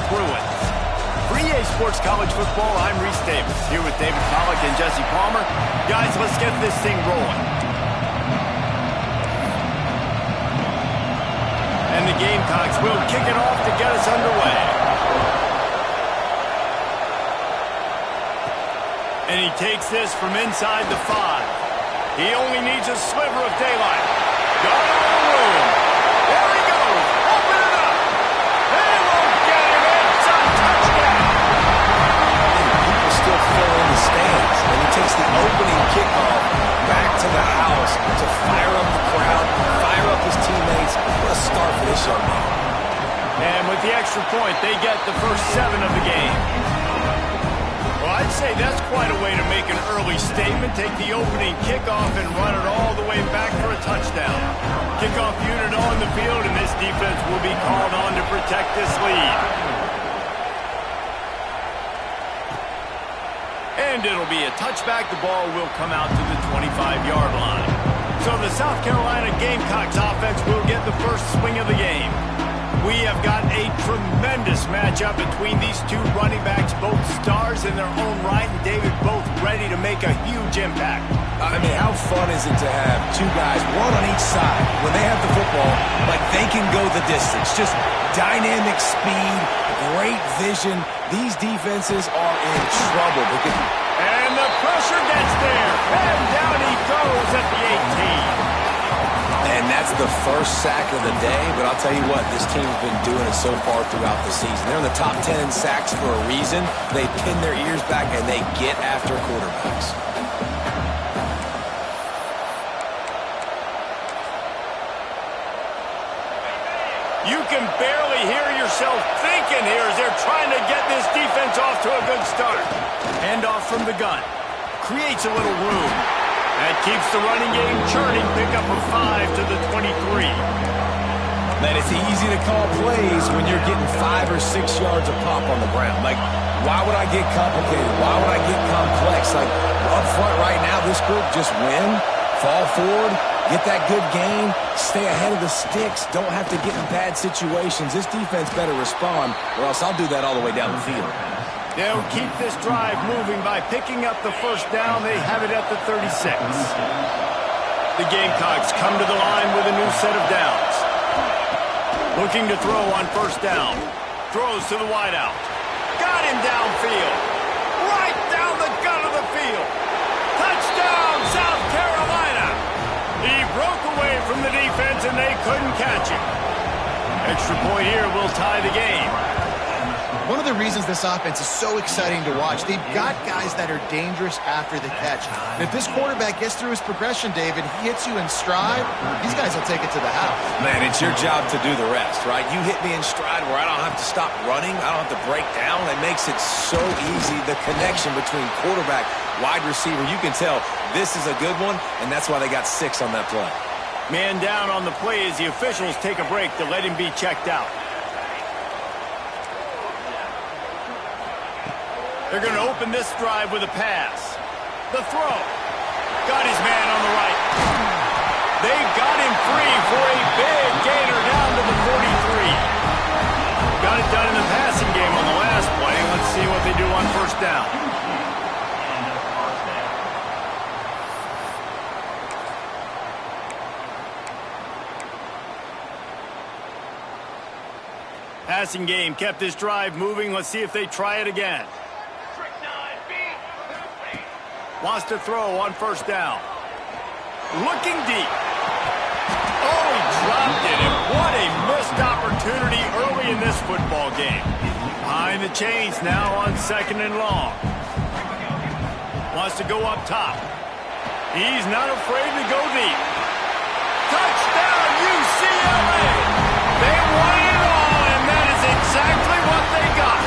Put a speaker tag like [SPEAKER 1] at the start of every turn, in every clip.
[SPEAKER 1] Bruins. For EA Sports College Football, I'm Reese Davis, here with David Pollack and Jesse Palmer. Guys, let's get this thing rolling. And the Gamecocks will kick it off to get us underway. And he takes this from inside the 5. He only needs a sliver of daylight. Got it on the room. There he goes. Open it up. They won't get him. It's a touchdown.
[SPEAKER 2] And people still fill in the stands. And he takes the opening kickoff back to the house to fire up the crowd, fire up his teammates. What a start for this young man.
[SPEAKER 1] And with the extra point, they get the first 7 of the game. Well, I'd say that's quite a way to make an early statement. Take the opening kickoff and run it all the way back for a touchdown. Kickoff unit on the field, and this defense will be called on to protect this lead. And it'll be a touchback. The ball will come out to the 25-yard line. So the South Carolina Gamecocks offense will get the first swing of the game. We have got a tremendous matchup between these two running backs, both stars in their own right, and David, both ready to make a huge impact.
[SPEAKER 2] I mean, how fun is it to have two guys, one on each side, when they have the football, like they can go the distance. Just dynamic speed, great vision. These defenses are in trouble.
[SPEAKER 1] And the pressure gets there. And down he goes at the 18.
[SPEAKER 2] And that's the first sack of the day, but I'll tell you what, this team's been doing it so far throughout the season. They're in the top 10 in sacks for a reason. They pin their ears back and they get after quarterbacks.
[SPEAKER 1] You can barely hear yourself thinking here as they're trying to get this defense off to a good start. Hand off from the gun. Creates a little room. That keeps the running game churning. Pick up a 5 to the 23.
[SPEAKER 2] Man, it's easy to call plays when you're getting 5 or 6 yards of pop on the ground. Like, why would I get complicated? Why would I get complex? Like, up front right now, this group just win, fall forward, get that good gain, stay ahead of the sticks, don't have to get in bad situations. This defense better respond, or else I'll do that all the way down the field.
[SPEAKER 1] They'll keep this drive moving by picking up the first down. They have it at the 36. The Gamecocks come to the line with a new set of downs. Looking to throw on first down. Throws to the wideout. Got him downfield. Right down the gut of the field. Touchdown, South Carolina. He broke away from the defense and they couldn't catch him. Extra point here will tie the game.
[SPEAKER 3] One of the reasons this offense is so exciting to watch, they've got guys that are dangerous after the catch. And if this quarterback gets through his progression, David, he hits you in stride, these guys will take it to the house.
[SPEAKER 2] Man, it's your job to do the rest, right? You hit me in stride where I don't have to stop running, I don't have to break down. It makes it so easy, the connection between quarterback, wide receiver. You can tell this is a good one, and that's why they got 6 on that play.
[SPEAKER 1] Man down on the play as the officials take a break to let him be checked out. They're going to open this drive with a pass. The throw. Got his man on the right. They've got him free for a big gainer down to the 43. Got it done in the passing game on the last play. Let's see what they do on first down. Passing game kept this drive moving. Let's see if they try it again. Wants to throw on first down. Looking deep. Oh, he dropped it, and what a missed opportunity early in this football game. Behind the chains now on 2nd and long. Wants to go up top. He's not afraid to go deep. Touchdown, UCLA! They won it all, and that is exactly what they got.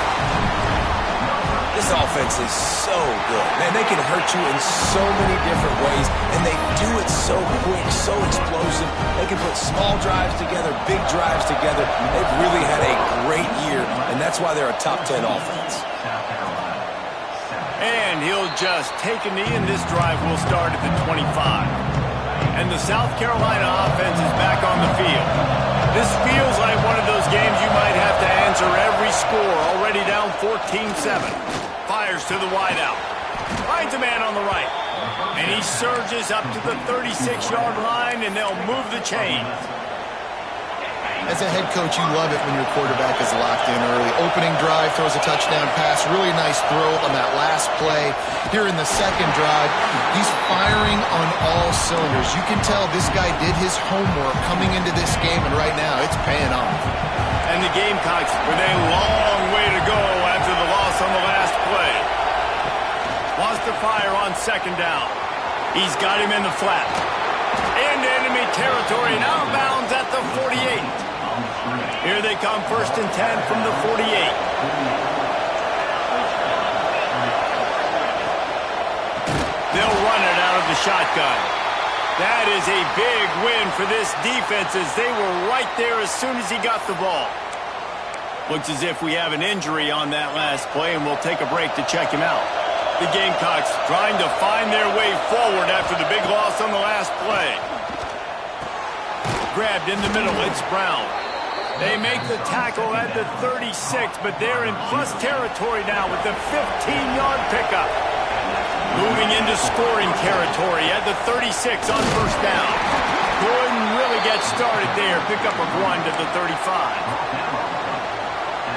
[SPEAKER 2] This offense is so good. Man, they can hurt you in so many different ways, and they do it so quick, so explosive. They can put small drives together, big drives together. They've really had a great year, and that's why they're a top 10 offense.
[SPEAKER 1] And he'll just take a knee, and this drive will start at the 25. And the South Carolina offense is back on the field. This feels like one of those games you might have to answer every score to the wideout. Finds a man on the right. And he surges up to the 36-yard line, and they'll move the chains.
[SPEAKER 3] As a head coach, you love it when your quarterback is locked in early. Opening drive, throws a touchdown pass. Really nice throw on that last play. Here in the second drive, he's firing on all cylinders. You can tell this guy did his homework coming into this game, and right now it's paying off.
[SPEAKER 1] And the Gamecocks with a long way to go after the loss on the last play. Wants to fire on second down. He's got him in the flat. Into enemy territory and out of bounds at the 48. Here they come, 1st and 10 from the 48. They'll run it out of the shotgun. That is a big win for this defense as they were right there as soon as he got the ball. Looks as if we have an injury on that last play, and we'll take a break to check him out. The Gamecocks trying to find their way forward after the big loss on the last play. Grabbed in the middle, it's Brown. They make the tackle at the 36, but they're in plus territory now with the 15-yard pickup. Moving into scoring territory at the 36 on 1st down. Couldn't really get started there. Pickup of 1 to the 35.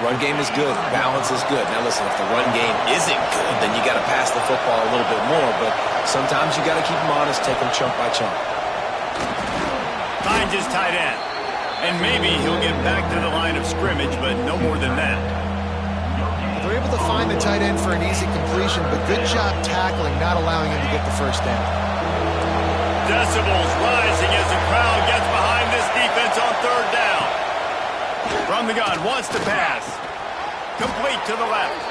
[SPEAKER 2] Run game is good. Balance is good. Now listen, if the run game isn't good, then you got to pass the football a little bit more. But sometimes you got to keep them honest, take them chunk by chunk.
[SPEAKER 1] Finds his tight end. And maybe he'll get back to the line of scrimmage, but no more than that.
[SPEAKER 3] They're able to find the tight end for an easy completion, but good job tackling, not allowing him to get the first down.
[SPEAKER 1] Decibels rising as the crowd gets behind this defense on 3rd down. From the gun, wants to pass. Complete to the left.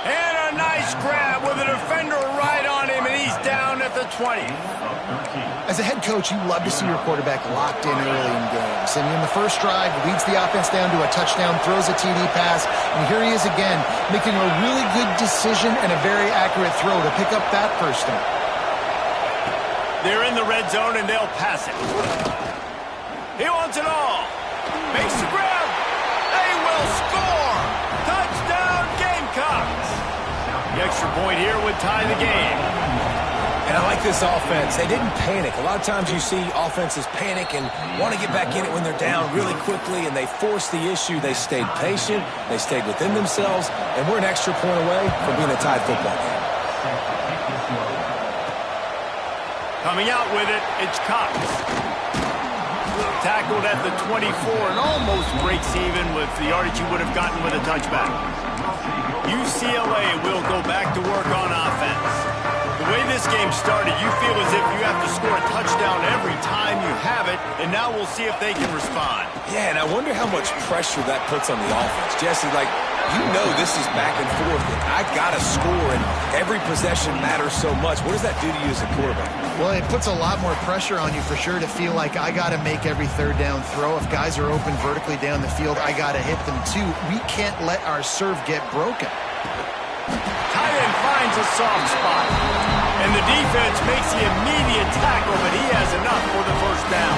[SPEAKER 1] And a nice grab with a defender right on him, and he's down at the 20.
[SPEAKER 3] As a head coach, you love to see your quarterback locked in early in games. And in the first drive, leads the offense down to a touchdown, throws a TD pass, and here he is again, making a really good decision and a very accurate throw to pick up that first down.
[SPEAKER 1] They're in the red zone, and they'll pass it. He wants it all. Makes the grab. They will score. Touchdown, Gamecocks. The extra point here would tie the game.
[SPEAKER 2] And I like this offense. They didn't panic. A lot of times you see offenses panic and want to get back in it when they're down really quickly, and they forced the issue. They stayed patient. They stayed within themselves, and we're an extra point away from being a tied football game.
[SPEAKER 1] Coming out with it, it's Cox. Tackled at the 24 and almost breaks even with the yardage he would have gotten with a touchback. UCLA will go back to work on offense. The way this game started, you feel as if you have to score a touchdown every time you have it, and now we'll see if they can respond.
[SPEAKER 2] Yeah, and I wonder how much pressure that puts on the offense. Jesse, like, you know this is back and forth, and I got to score, and every possession matters so much. What does that do to you as a quarterback?
[SPEAKER 3] Well, it puts a lot more pressure on you for sure to feel like I got to make every 3rd down throw. If guys are open vertically down the field, I got to hit them too. We can't let our serve get broken.
[SPEAKER 1] Tight end finds a soft spot. And the defense makes the immediate tackle, but he has enough for the first down.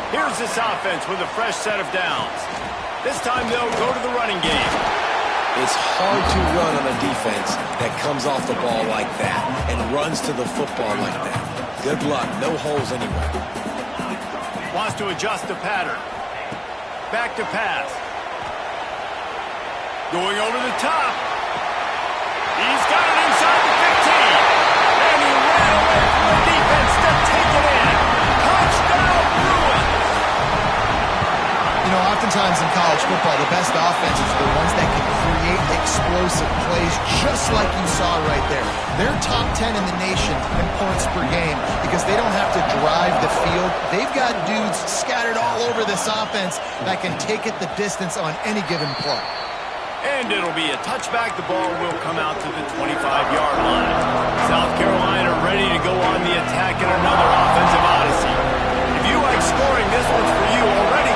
[SPEAKER 1] Here's this offense with a fresh set of downs. This time they'll go to the running game.
[SPEAKER 2] It's hard to run on a defense that comes off the ball like that and runs to the football like that. Good luck. No holes anywhere.
[SPEAKER 1] Wants to adjust the pattern. Back to pass. Going over the top. He's got it inside the 15. And he ran away from the defense to take it in. Touchdown, Bruins.
[SPEAKER 3] You know, oftentimes in college football, the best offenses are the ones that can create explosive plays just like you saw right there. They're top 10 in the nation in points per game because they don't have to drive the field. They've got dudes scattered all over this offense that can take it the distance on any given play.
[SPEAKER 1] And it'll be a touchback. The ball will come out to the 25-yard line. South Carolina ready to go on the attack in another offensive odyssey. If you like scoring, this one's for you. Already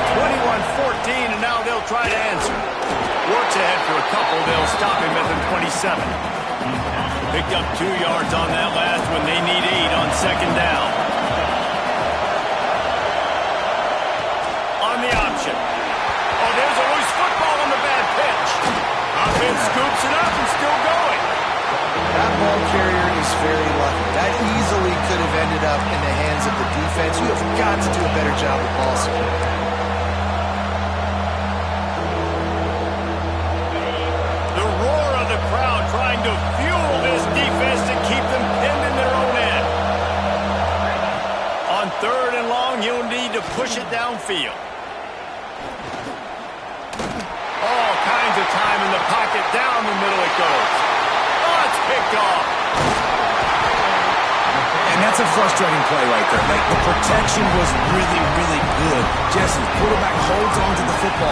[SPEAKER 1] 21-14, and now they'll try to answer. Works ahead for a couple. They'll stop him at the 27. Picked up 2 yards on that last one. They need 8 on second down. On the option. Oh, there's a loose football on the bad pitch. Offense scoops it up and still going.
[SPEAKER 3] ball carrier is very lucky. That easily could have ended up in the hands of the defense. You have got to do a better job with ball security.
[SPEAKER 1] The roar of the crowd trying to fuel this defense to keep them pinned in their own end. On 3rd and long, he'll need to push it downfield. All kinds of time in the pocket. Down the middle it goes. Oh, it's picked off.
[SPEAKER 2] And that's a frustrating play right there. Like, the protection was really, really good. Jesse, quarterback holds on to the football,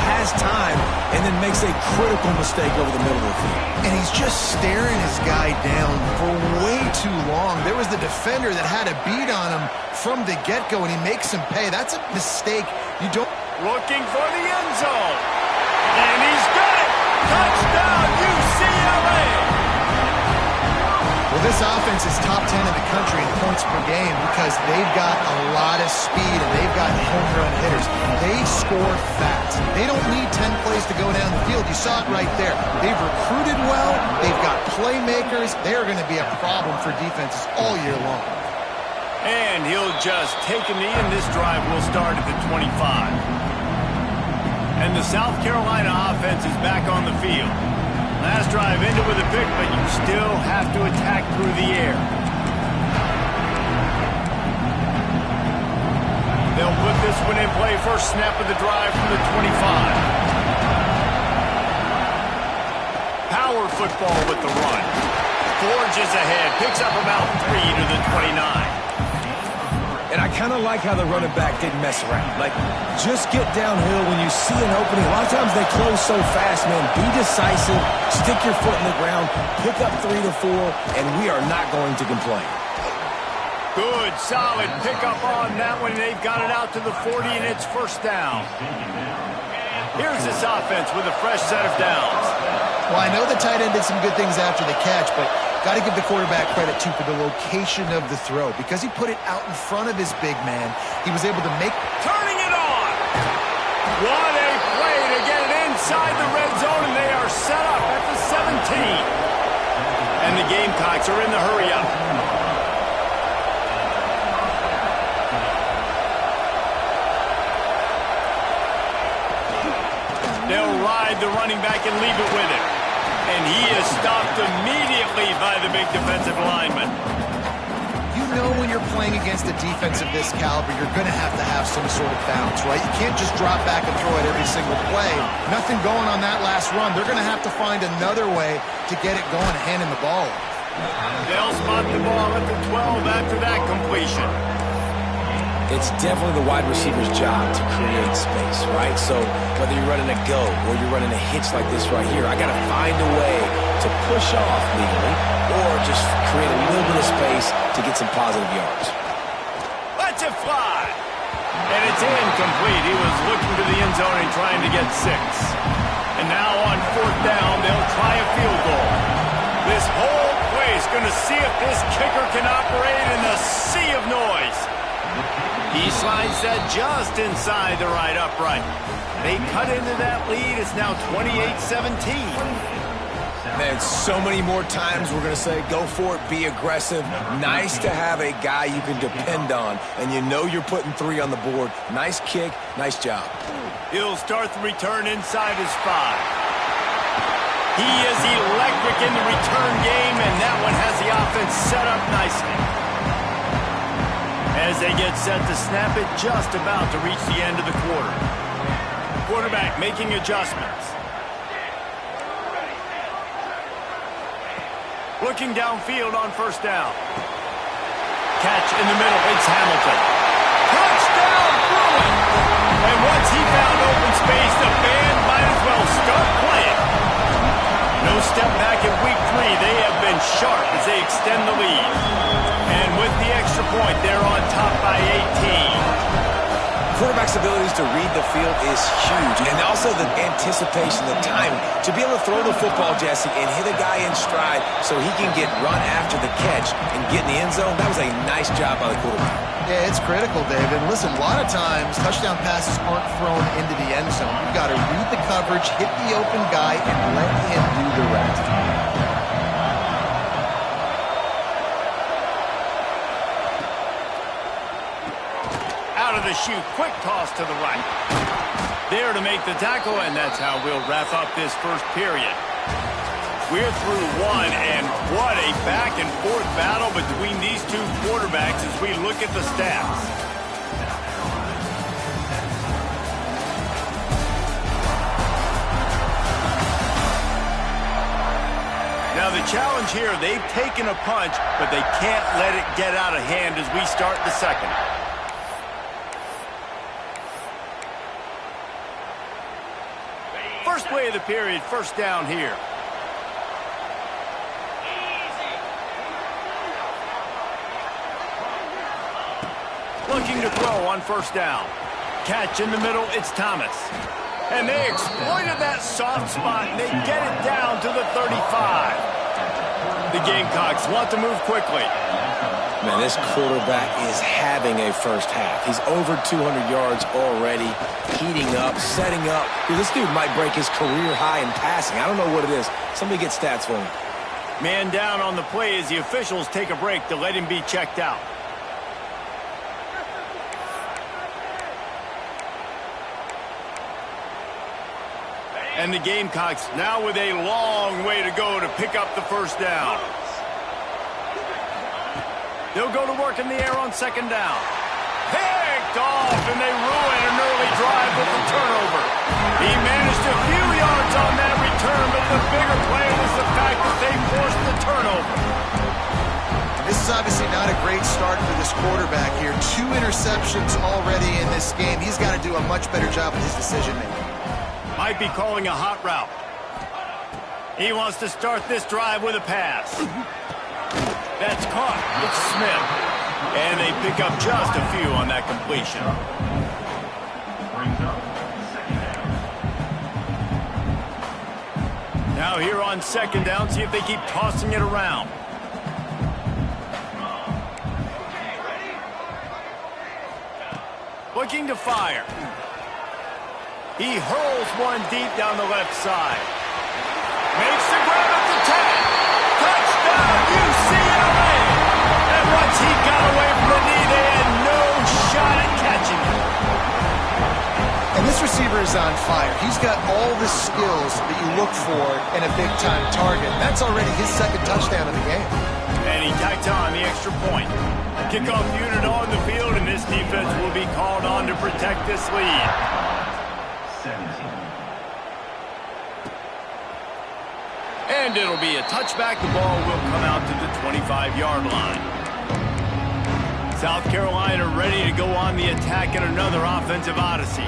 [SPEAKER 2] has time, and then makes a critical mistake over the middle of the field.
[SPEAKER 3] And he's just staring his guy down for way too long. There was the defender that had a beat on him from the get-go, and he makes him pay. That's a mistake. You don't...
[SPEAKER 1] Looking for the end zone. And he's got it. Touchdown, UCLA.
[SPEAKER 3] Well, this offense is top 10 in the country in points per game because they've got a lot of speed and they've got home run hitters. They score fast. They don't need 10 plays to go down the field. You saw it right there. They've recruited well. They've got playmakers. They are going to be a problem for defenses all year long.
[SPEAKER 1] And he'll just take a knee, and this drive will start at the 25. And the South Carolina offense is back on the field. Last drive ended with a pick, but you still have to attack through the air. They'll put this one in play. First snap of the drive from the 25. Power football with the run. Forges ahead, picks up about 3 to the 29.
[SPEAKER 2] And I kind of like how the running back didn't mess around. Like, just get downhill when you see an opening. A lot of times they close so fast, man. Be decisive, stick your foot in the ground, pick up 3 to 4, and we are not going to complain.
[SPEAKER 1] Good, solid pickup on that one. They've got it out to the 40, and it's first down. Here's this offense with a fresh set of downs.
[SPEAKER 3] Well, I know the tight end did some good things after the catch, but got to give the quarterback credit, too, for the location of the throw. Because he put it out in front of his big man, he was able to make...
[SPEAKER 1] Turning it on! What a play to get it inside the red zone, and they are set up at the 17. And the Gamecocks are in the hurry-up. They'll ride the running back and leave it with him. And he is stopped immediately by the big defensive lineman.
[SPEAKER 3] You know when you're playing against a defense of this caliber, you're going to have some sort of bounce, right? You can't just drop back and throw it every single play. Nothing going on that last run. They're going to have to find another way to get it going, handing the ball.
[SPEAKER 1] They'll spot the ball at the 12 after that completion.
[SPEAKER 2] It's definitely the wide receiver's job to create space, right? So whether you're running a go or you're running a hitch like this right here, I got to find a way to push off legally or just create a little bit of space to get some positive yards.
[SPEAKER 1] Let's it fly. And it's incomplete. He was looking to the end zone and trying to get 6. And now on 4th down, they'll try a field goal. This whole play is going to see if this kicker can operate in the sea of noise. He slides that just inside the right upright. They cut into that lead. It's now 28-17.
[SPEAKER 2] Man, so many more times we're going to say, go for it, be aggressive. Nice to have a guy you can depend on, and you know you're putting 3 on the board. Nice kick, nice job.
[SPEAKER 1] He'll start the return inside his 5. He is electric in the return game, and that one has the offense set up nicely. As they get set to snap it, just about to reach the end of the quarter. Quarterback making adjustments. Looking downfield on 1st down. Catch in the middle, it's Hamilton. Touchdown, Bruin! And once he found open space, the band might as well start playing. No step back in week 3. They have been sharp as they extend the lead. And with the extra point, they're on top by 18.
[SPEAKER 2] Quarterback's abilities to read the field is huge. And also the anticipation, the timing. To be able to throw the football, Jesse, and hit a guy in stride so he can get run after the catch and get in the end zone, that was a nice job by the quarterback.
[SPEAKER 3] Yeah, it's critical, David. Listen, a lot of times touchdown passes aren't thrown into the end zone. You've got to read the coverage, hit the open guy, and let him do the rest.
[SPEAKER 1] to shoot. Quick toss to the right. There to make the tackle, and that's how we'll wrap up this first period. We're through one, and what a back-and-forth battle between these two quarterbacks as we look at the stats. Now the challenge here, they've taken a punch, but they can't let it get out of hand as we start the second. First play of the period, first down here. Looking to throw on first down. Catch in the middle, it's Thomas. And they exploited that soft spot, and they get it down to the 35. The Gamecocks want to move quickly.
[SPEAKER 2] Man, this quarterback is having a first half. He's over 200 yards already, heating up, setting up. Dude, this dude might break his career high in passing. I don't know what it is. Somebody get stats for him.
[SPEAKER 1] Man down on the play as the officials take a break to let him be checked out. And the Gamecocks now with a long way to go to pick up the first down. They'll go to work in the air on second down. Picked off, and they ruin an early drive with the turnover. He managed a few yards on that return, but the bigger play was the fact that they forced the turnover.
[SPEAKER 3] This is obviously not a great start for this quarterback here. 2 interceptions already in this game. He's got to do a much better job with his decision-making.
[SPEAKER 1] Might be calling a hot route. He wants to start this drive with a pass. That's caught. It's Smith. And they pick up just a few on that completion. Now here on second down, see if they keep tossing it around. Looking to fire. He hurls one deep down the left side. Makes the grab at the 10. Touchdown, UCLA! And once he got away from the knee, they had no shot at catching him.
[SPEAKER 3] And this receiver is on fire. He's got all the skills that you look for in a big-time target. That's already his second touchdown of the game.
[SPEAKER 1] And he tacked on the extra point. Kickoff unit on the field, and this defense will be called on to protect this lead. And it'll be a touchback. The ball will come out to the 25-yard line. South Carolina ready to go on the attack in another offensive odyssey.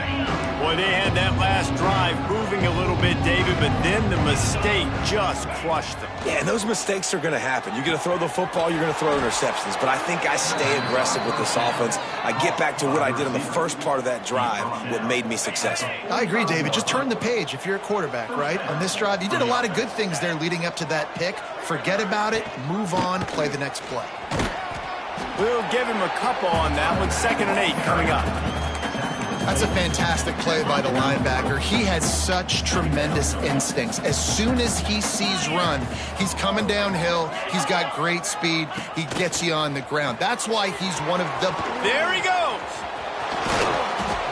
[SPEAKER 1] Boy, they had that last drive moving a little bit, David, but then the mistake just crushed them.
[SPEAKER 2] Yeah, and those mistakes are going to happen. You're going to throw the football, you're going to throw interceptions. But I think I stay aggressive with this offense. I get back to what I did in the first part of that drive, what made me successful.
[SPEAKER 3] I agree, David. Just turn the page if you're a quarterback, right? On this drive, you did a lot of good things there leading up to that pick. Forget about it, move on, play the next play.
[SPEAKER 1] We'll give him a couple on that one. 2nd and 8 coming up.
[SPEAKER 3] That's a fantastic play by the linebacker. He has such tremendous instincts. As soon as he sees run, he's coming downhill. He's got great speed. He gets you on the ground. That's why he's one of the...
[SPEAKER 1] There he goes.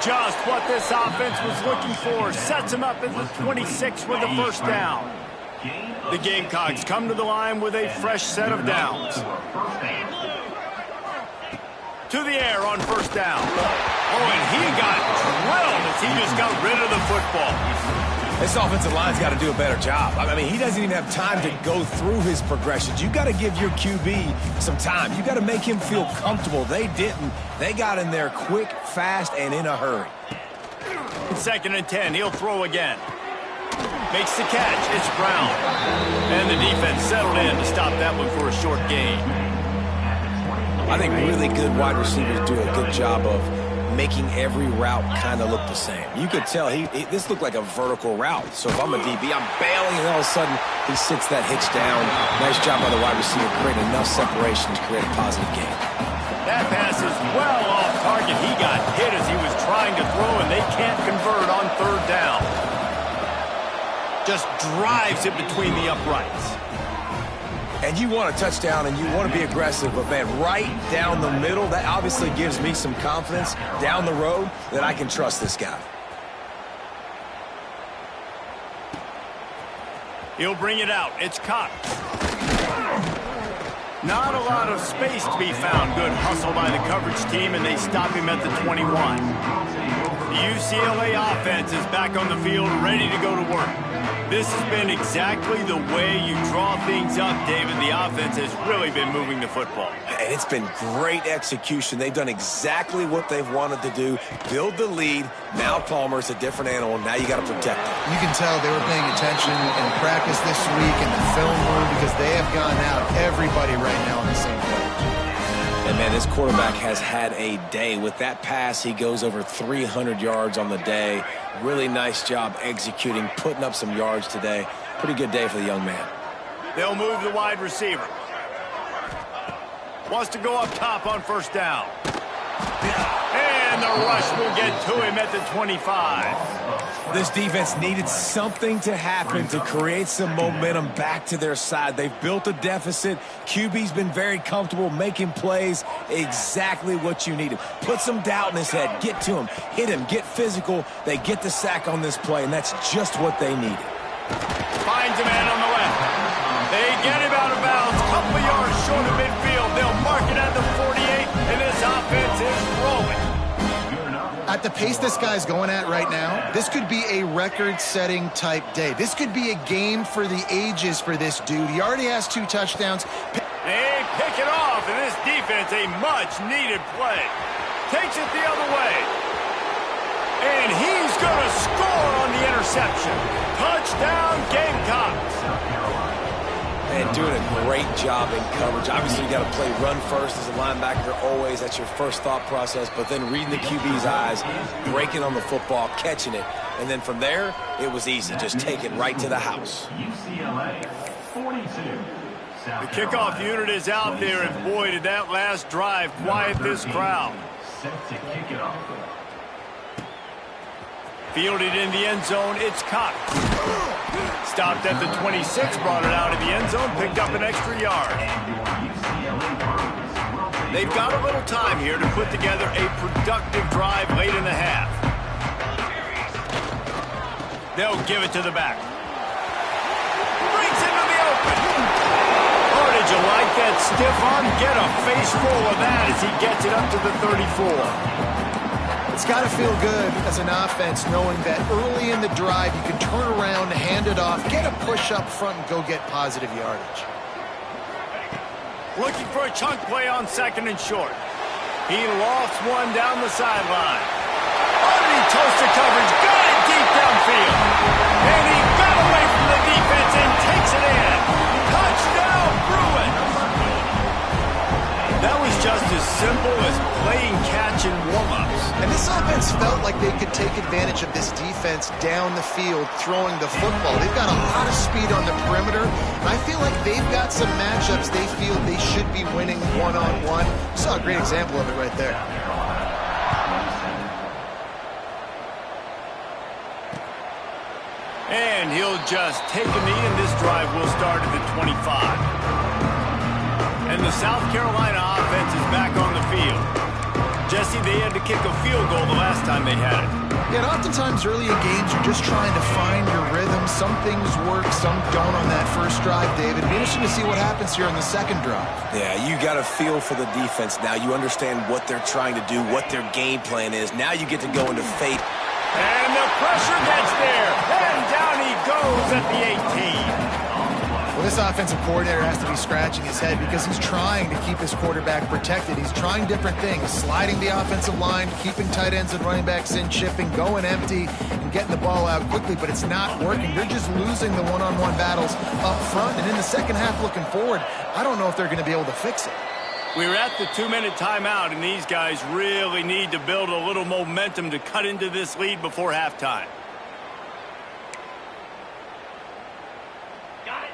[SPEAKER 1] Just what this offense was looking for. Sets him up at the 26 with the first down. The Gamecocks come to the line with a fresh set of downs. To the air on first down. Oh, and he got drilled as he just got rid of the football.
[SPEAKER 2] This offensive line's got to do a better job. I mean, he doesn't even have time to go through his progressions. You got to give your QB some time. You got to make him feel comfortable. They didn't. They got in there quick, fast, and in a hurry.
[SPEAKER 1] 2nd and 10. He'll throw again. Makes the catch. It's Brown. And the defense settled in to stop that one for a short gain.
[SPEAKER 2] I think really good wide receivers do a good job of making every route kind of look the same. You could tell this looked like a vertical route. So if I'm a DB, I'm bailing, and all of a sudden he sits that hitch down. Nice job by the wide receiver, creating enough separation to create a positive gain.
[SPEAKER 1] That pass is well off target. He got hit as he was trying to throw, and they can't convert on 3rd down. Just drives it between the uprights.
[SPEAKER 2] And you want a touchdown and you want to be aggressive, but man, right down the middle, that obviously gives me some confidence down the road that I can trust this guy.
[SPEAKER 1] He'll bring it out. It's Cox. Not a lot of space to be found. Good hustle by the coverage team, and they stop him at the 21. The UCLA offense is back on the field, ready to go to work. This has been exactly the way you draw things up, David. The offense has really been moving the football.
[SPEAKER 2] And it's been great execution. They've done exactly what they've wanted to do. Build the lead. Now Palmer's a different animal. Now you got to protect him.
[SPEAKER 3] You can tell they were paying attention in practice this week in the film room because they have gone out everybody right now on the same page.
[SPEAKER 2] And, man, this quarterback has had a day. With that pass, he goes over 300 yards on the day. Really nice job executing, putting up some yards today. Pretty good day for the young man.
[SPEAKER 1] They'll move the wide receiver. Wants to go up top on first down. And the rush will get to him at the 25.
[SPEAKER 2] This defense needed something to happen to create some momentum back to their side. They've built a deficit. QB's been very comfortable making plays. Exactly what you needed. Put some doubt in his head. Get to him. Hit him. Get physical. They get the sack on this play, and that's just what they needed.
[SPEAKER 1] Finds a man on the left. They get him out of bounds. Couple yards short of midfield. They'll mark it at the 48, and this offense is rolling.
[SPEAKER 3] At the pace this guy's going at right now, this could be a record-setting type day. This could be a game for the ages for this dude. He already has 2 touchdowns.
[SPEAKER 1] They pick it off, and this defense, a much-needed play. Takes it the other way. And he's going to score on the interception. Touchdown, Gamecocks.
[SPEAKER 2] And doing a great job in coverage. Obviously, you got to play run first as a linebacker always. That's your first thought process. But then reading the QB's eyes, breaking on the football, catching it. And then from there, it was easy. Just take it right to the house.
[SPEAKER 4] UCLA 42.
[SPEAKER 1] The kickoff unit is out there, and boy, did that last drive quiet this crowd.
[SPEAKER 4] Set to kick it off.
[SPEAKER 1] Fielded in the end zone, it's Cox. Stopped at the 26, brought it out of the end zone, picked up an extra yard. They've got a little time here to put together a productive drive late in the half. They'll give it to the back. Brings into the open. Oh, did you like that stiff arm? Get a face full of that as he gets it up to the 34.
[SPEAKER 3] It's got to feel good as an offense knowing that early in the drive you can turn around, hand it off, get a push up front, and go get positive yardage.
[SPEAKER 1] Looking for a chunk play on second and short. He lofts one down the sideline. Underneath toasted coverage, got it deep downfield. And he got away from the defense and takes it in. Touchdown, Bruins! That was just as simple as playing catch and warm-ups.
[SPEAKER 3] And this offense felt like they could take advantage of this defense down the field, throwing the football. They've got a lot of speed on the perimeter, and I feel like they've got some matchups they feel they should be winning one-on-one. You saw a great example of it right there.
[SPEAKER 1] And he'll just take a knee, and this drive will start at the 25. And the South Carolina offense is back on the field. Jesse, they had to kick a field goal the last time they had it.
[SPEAKER 3] Yeah, and oftentimes early in games, you're just trying to find your rhythm. Some things work, some don't on that first drive, David. It'd be interesting to see what happens here on the second drive.
[SPEAKER 2] Yeah, you got a feel for the defense now. You understand what they're trying to do, what their game plan is. Now you get to go into fate.
[SPEAKER 1] And the pressure gets there. And down he goes at the 18.
[SPEAKER 3] Well, this offensive coordinator has to be scratching his head because he's trying to keep his quarterback protected. He's trying different things, sliding the offensive line, keeping tight ends and running backs in, chipping, going empty, and getting the ball out quickly, but it's not working. They're just losing the one-on-one battles up front, and in the second half looking forward, I don't know if they're going to be able to fix it.
[SPEAKER 1] We were at the 2-minute timeout, and these guys really need to build a little momentum to cut into this lead before halftime.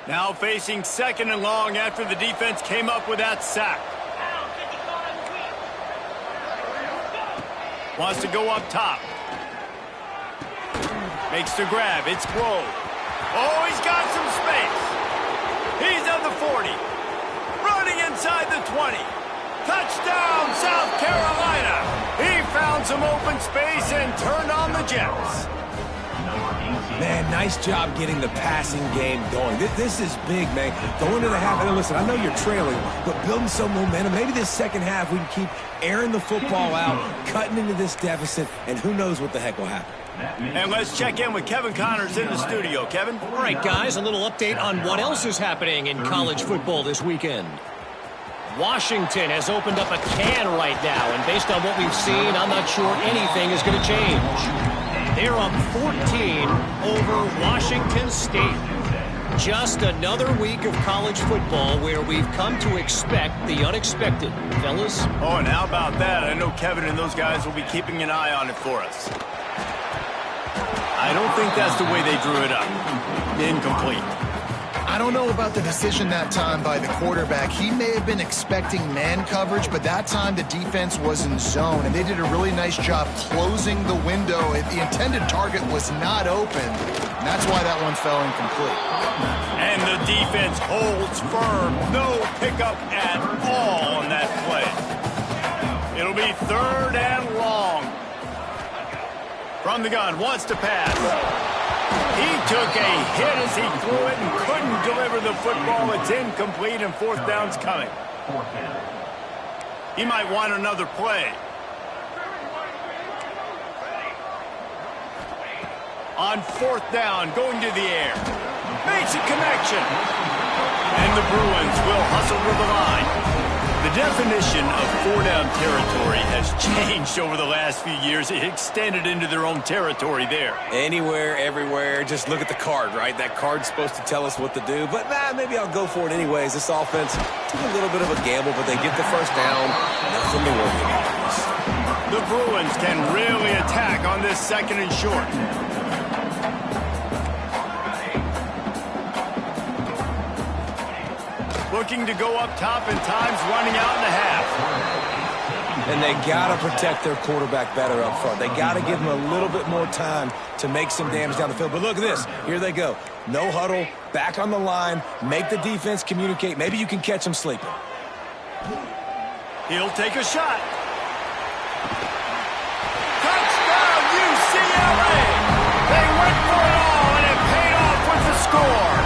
[SPEAKER 1] Now facing second and long after the defense came up with that sack. Wants to go up top. Makes the grab. It's Grove. Oh, he's got some space. He's at the 40. inside the 20. Touchdown, South Carolina. He found some open space and turned on the Jets.
[SPEAKER 2] Man, nice job getting the passing game going. This is big, man. Going into the half, and listen, I know you're trailing, but building some momentum. Maybe this second half we can keep airing the football out, cutting into this deficit, and who knows what the heck will happen.
[SPEAKER 1] And let's check in with Kevin Connors in the studio. Kevin?
[SPEAKER 5] All right, guys, a little update on what else is happening in college football this weekend. Washington has opened up a can right now, and based on what we've seen, I'm not sure anything is going to change. They're up 14 over Washington State. Just another week of college football where we've come to expect the unexpected. Fellas?
[SPEAKER 1] Oh, and how about that? I know Kevin and those guys will be keeping an eye on it for us. I don't think that's the way they drew it up. Incomplete.
[SPEAKER 3] I don't know about the decision that time by the quarterback. He may have been expecting man coverage, but that time the defense was in zone, and they did a really nice job closing the window. The intended target was not open, and that's why that one fell incomplete.
[SPEAKER 1] And the defense holds firm. No pickup at all on that play. It'll be 3rd and long. From the gun, wants to pass. He took a hit as he threw it and couldn't deliver the football. It's incomplete and 4th down's coming. He might want another play. On 4th down, going to the air. Makes a connection. And the Bruins will hustle to the line. The definition of 4-down territory has changed over the last few years. It extended into their own territory there.
[SPEAKER 2] Anywhere, everywhere, just look at the card, right? That card's supposed to tell us what to do, but maybe I'll go for it anyways. This offense took a little bit of a gamble, but they get the 1st down. Nothing to worry about.
[SPEAKER 1] The Bruins can really attack on this 2nd and short. Looking to go up top, and time's running out in the half.
[SPEAKER 2] And they got to protect their quarterback better up front. They got to give him a little bit more time to make some damage down the field. But look at this. Here they go. No huddle, back on the line, make the defense communicate. Maybe you can catch them sleeping.
[SPEAKER 1] He'll take a shot. Touchdown, UCLA! They went for it all, and it paid off with the score.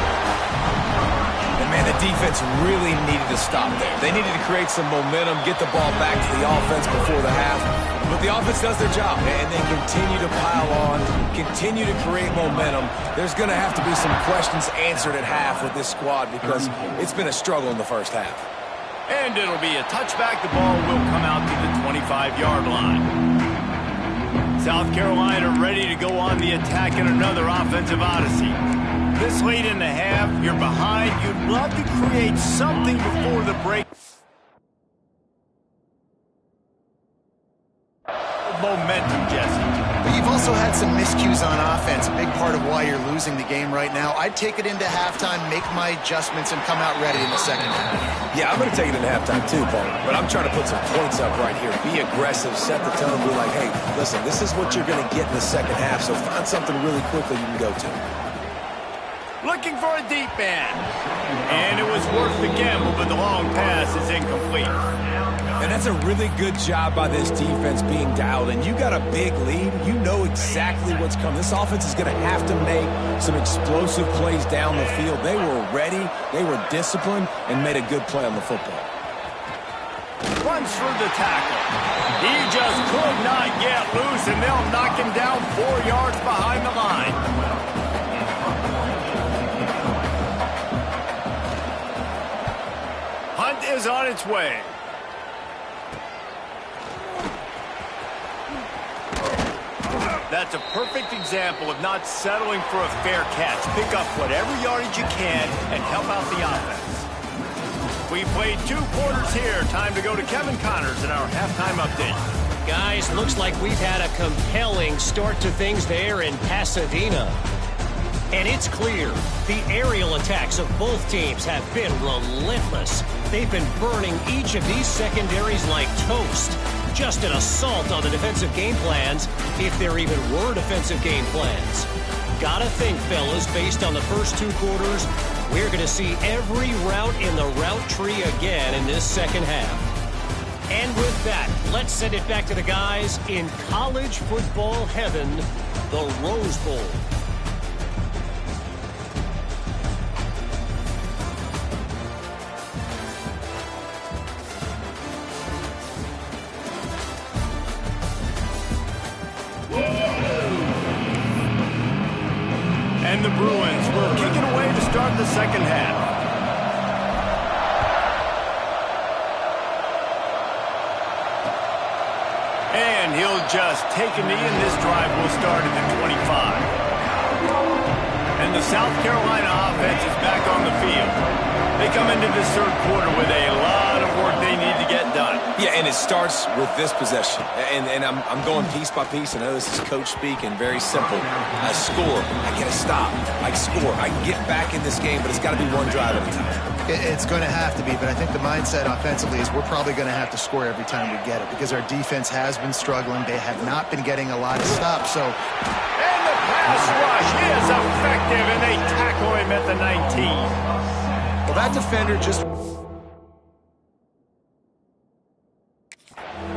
[SPEAKER 2] Man, the defense really needed to stop there. They needed to create some momentum, get the ball back to the offense before the half. But the offense does their job, and they continue to pile on, continue to create momentum. There's going to have to be some questions answered at half with this squad because it's been a struggle in the 1st half.
[SPEAKER 1] And it'll be a touchback. The ball will come out to the 25-yard line. South Carolina ready to go on the attack in another offensive odyssey. This late in the half, you're behind. You'd love to create something before the break. Momentum, Jesse.
[SPEAKER 3] But you've also had some miscues on offense, a big part of why you're losing the game right now. I'd take it into halftime, make my adjustments, and come out ready in the 2nd half.
[SPEAKER 2] Yeah, I'm going to take it into halftime too, Paul. But I'm trying to put some points up right here. Be aggressive, set the tone, be like, hey, listen, this is what you're going to get in the 2nd half, so find something really quickly you can go to.
[SPEAKER 1] Looking for a deep man. And it was worth the gamble, but the long pass is incomplete.
[SPEAKER 2] And that's a really good job by this defense being dialed in. You got a big lead. You know exactly what's coming. This offense is going to have to make some explosive plays down the field. They were ready, they were disciplined, and made a good play on the football.
[SPEAKER 1] Runs through the tackle. He just could not get loose, and they'll knock him down 4 yards behind the line. Hunt is on its way. That's a perfect example of not settling for a fair catch. Pick up whatever yardage you can and help out the offense. We played 2 quarters here. Time to go to Kevin Connors in our halftime update.
[SPEAKER 5] Guys, looks like we've had a compelling start to things there in Pasadena. And it's clear, the aerial attacks of both teams have been relentless. They've been burning each of these secondaries like toast. Just an assault on the defensive game plans, if there even were defensive game plans. Gotta think, fellas, based on the first 2 quarters, We're going to see every route in the route tree again in this second half. And with that, let's send it back to the guys in college football heaven, the Rose Bowl.
[SPEAKER 1] And the Bruins will kick it away to start the second half. And he'll just take a knee, and this drive will start at the 25. And the South Carolina offense is back on the field. They come into this third quarter with a lot of work they need to get done.
[SPEAKER 2] Yeah, and it starts with this possession. And I'm going piece by piece. I know this is coach speak and very simple. I score. I get a stop. I score. I get back in this game, but it's got to be one drive at a time.
[SPEAKER 3] It's going to have to be, but I think the mindset offensively is we're probably going to have to score every time we get it because our defense has been struggling. They have not been getting a lot of stops. So,
[SPEAKER 1] and the pass rush is effective, and they tackle him at the 19.
[SPEAKER 3] Well, that defender just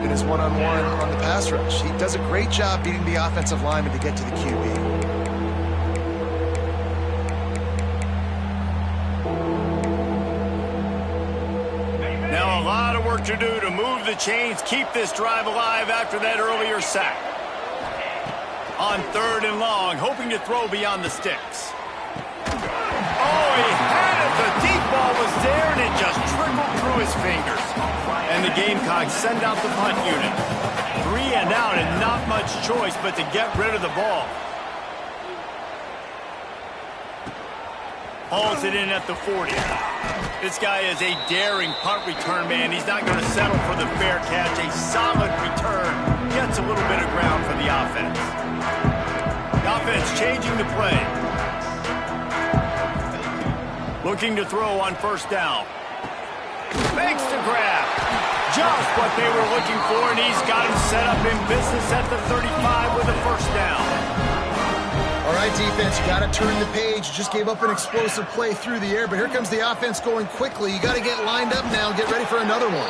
[SPEAKER 3] in his one-on-one on the pass rush. He does a great job beating the offensive lineman to get to the QB.
[SPEAKER 1] Now a lot of work to do to move the chains, keep this drive alive after that earlier sack. On 3rd and long, hoping to throw beyond the sticks. Oh, he had it. The deep ball was there, and it just trickled through his fingers. And the Gamecocks send out the punt unit. 3 and out, and not much choice but to get rid of the ball. Hauls it in at the 40. This guy is a daring punt return man. He's not going to settle for the fair catch. A solid return. Gets a little bit of ground for the offense. The offense changing the play. Looking to throw on 1st down. Makes the grab. Just what they were looking for, and he's got him set up in business at the 35 with a 1st down.
[SPEAKER 3] All right, defense, you got to turn the page. Just gave up an explosive play through the air, but here comes the offense going quickly. You got to get lined up now and get ready for another one.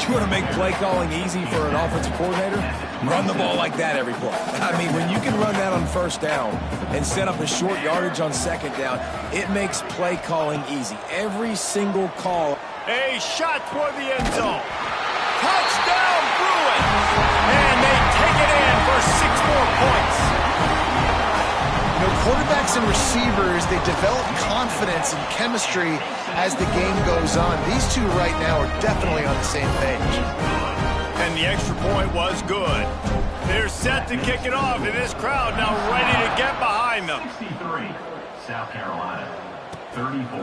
[SPEAKER 2] You want to make play calling easy for an offensive coordinator? Run the ball like that every play. I mean, when you can run that on 1st down and set up a short yardage on 2nd down, it makes play calling easy. Every single call.
[SPEAKER 1] A shot toward the end zone. Touchdown, Bruins! And they take it in for 6 more points.
[SPEAKER 3] You know, quarterbacks and receivers, they develop confidence and chemistry as the game goes on. These two right now are definitely on the same page.
[SPEAKER 1] And the extra point was good. They're set to kick it off, and this crowd now ready to get behind them.
[SPEAKER 4] 63, South Carolina, 34.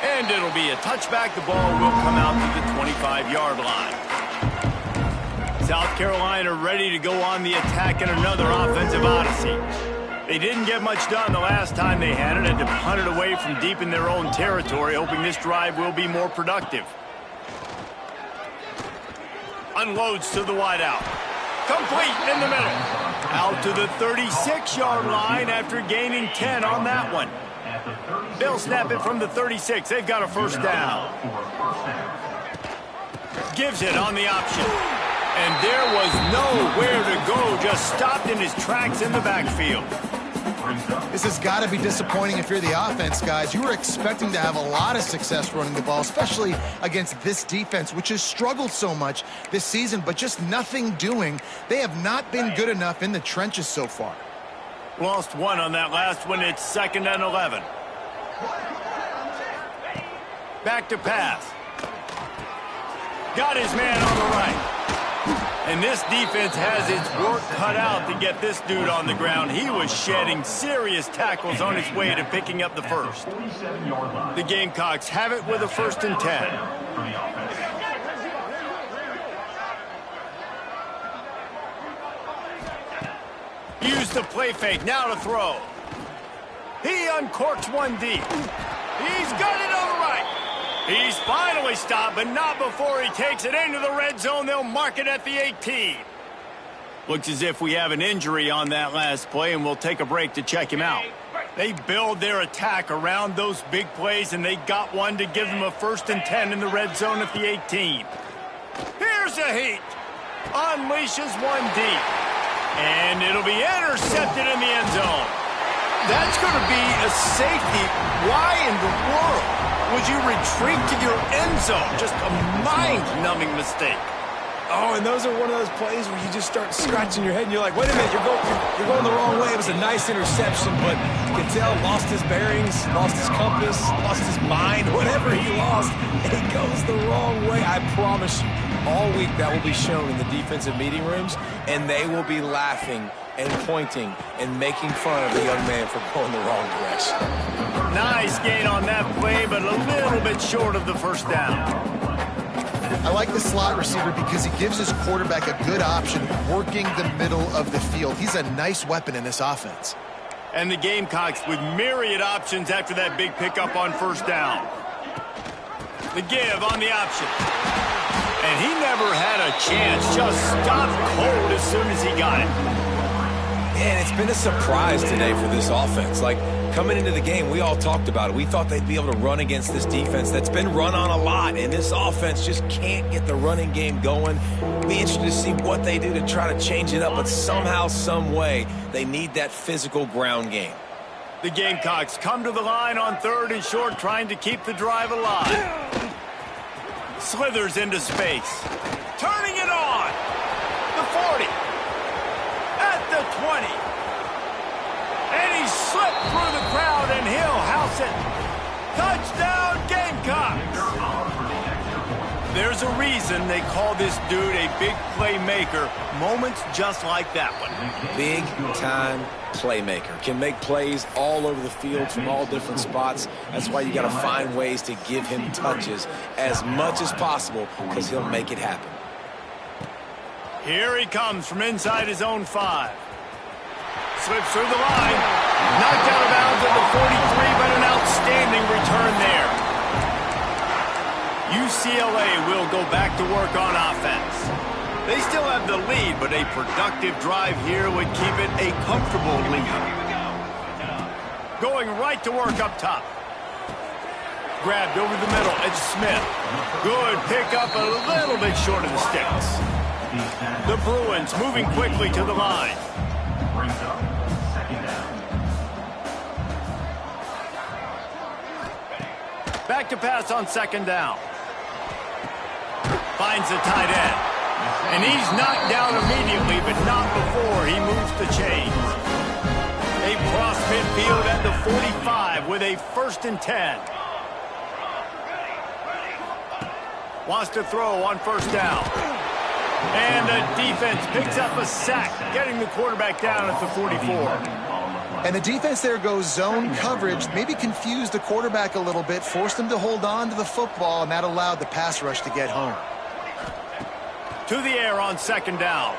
[SPEAKER 1] And it'll be a touchback. The ball will come out to the 25-yard line. South Carolina ready to go on the attack in another offensive odyssey. They didn't get much done the last time they had it, and to punt it away from deep in their own territory, hoping this drive will be more productive. Unloads to the wideout. Complete in the middle. Out to the 36-yard line after gaining 10 on that one. They'll snap it from the 36. They've got a 1st down. Gives it on the option. And there was nowhere to go. Just stopped in his tracks in the backfield.
[SPEAKER 3] This has got to be disappointing if you're the offense, guys. You were expecting to have a lot of success running the ball, especially against this defense, which has struggled so much this season, but just nothing doing. They have not been good enough in the trenches so far.
[SPEAKER 1] Lost 1 on that last one. It's 2nd and 11. Back to pass. Got his man on the right. And this defense has its work cut out to get this dude on the ground. He was shedding serious tackles on his way to picking up the 1st. The Gamecocks have it with a 1st and 10. Use the play fake, now to throw. He uncorks one deep. He's got it on the right. He's finally stopped, but not before he takes it into the red zone. They'll mark it at the 18. Looks as if we have an injury on that last play, and we'll take a break to check him out. They build their attack around those big plays, and they got one to give them a 1st and 10 in the red zone at the 18. Here's a heat. Unleashes one deep. And it'll be intercepted in the end zone. That's going to be a safety. Why in the world would you retreat to your end zone? Just a mind-numbing mistake.
[SPEAKER 2] Oh, and those are one of those plays where you just start scratching your head and you're like, wait a minute, you're going the wrong way. It was a nice interception, but you can tell lost his bearings, lost his compass, lost his mind, whatever he lost, he goes the wrong way. I promise you, all week that will be shown in the defensive meeting rooms, and they will be laughing and pointing and making fun of the young man for going the wrong direction.
[SPEAKER 1] Nice gain on that play, but a little bit short of the 1st down.
[SPEAKER 3] I like the slot receiver because he gives his quarterback a good option working the middle of the field. He's a nice weapon in this offense.
[SPEAKER 1] And the Gamecocks with myriad options after that big pickup on 1st down. The give on the option. And he never had a chance. Just stopped cold as soon as he got it.
[SPEAKER 2] Man, it's been a surprise today for this offense. Like, coming into the game, we all talked about it. We thought they'd be able to run against this defense that's been run on a lot, and this offense just can't get the running game going. Be interested to see what they do to try to change it up, but somehow, some way, they need that physical ground game.
[SPEAKER 1] The Gamecocks come to the line on 3rd and short, trying to keep the drive alive. Slithers into space. Turning it on. The 40. At the 20. And he slipped through the crowd, and he'll house it. Touchdown, Gamecocks! There's a reason they call this dude a big playmaker. Moments just like that one.
[SPEAKER 2] Big-time playmaker. Can make plays all over the field from all different spots. That's why you got to find ways to give him touches as much as possible, because he'll make it happen.
[SPEAKER 1] Here he comes from inside his own 5. Slips through the line. Knocked out of bounds at the 43, but an outstanding return there. UCLA will go back to work on offense. They still have the lead, but a productive drive here would keep it a comfortable lead. Going right to work up top. Grabbed over the middle. It's Smith. Good pickup, a little bit short of the sticks. The Bruins moving quickly to the line.
[SPEAKER 4] Brings up 2nd down.
[SPEAKER 1] Back to pass on 2nd down. Finds the tight end. And he's knocked down immediately, but not before he moves the chains. They cross midfield at the 45 with a 1st and 10. Wants to throw on 1st down. And the defense picks up a sack, getting the quarterback down at the 44.
[SPEAKER 3] And the defense there goes zone coverage, maybe confused the quarterback a little bit, forced him to hold on to the football, and that allowed the pass rush to get home.
[SPEAKER 1] To the air on 2nd down.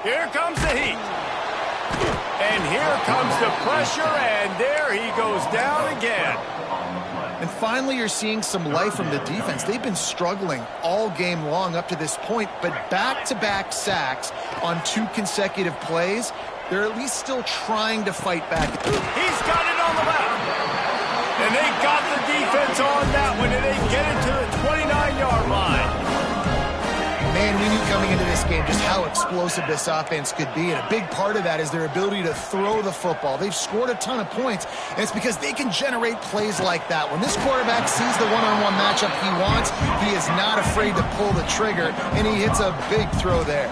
[SPEAKER 1] Here comes the heat. And here comes the pressure, and there he goes down again.
[SPEAKER 3] And finally, you're seeing some life from the defense. They've been struggling all game long up to this point, but back-to-back sacks on 2 consecutive plays, they're at least still trying to fight back.
[SPEAKER 1] He's got it on the left. And they got the defense on that one, and they get it to the 29-yard line.
[SPEAKER 3] Man, we knew coming into this game just how explosive this offense could be, and a big part of that is their ability to throw the football. They've scored a ton of points, and it's because they can generate plays like that. When this quarterback sees the one-on-one matchup he wants, he is not afraid to pull the trigger, and he hits a big throw there.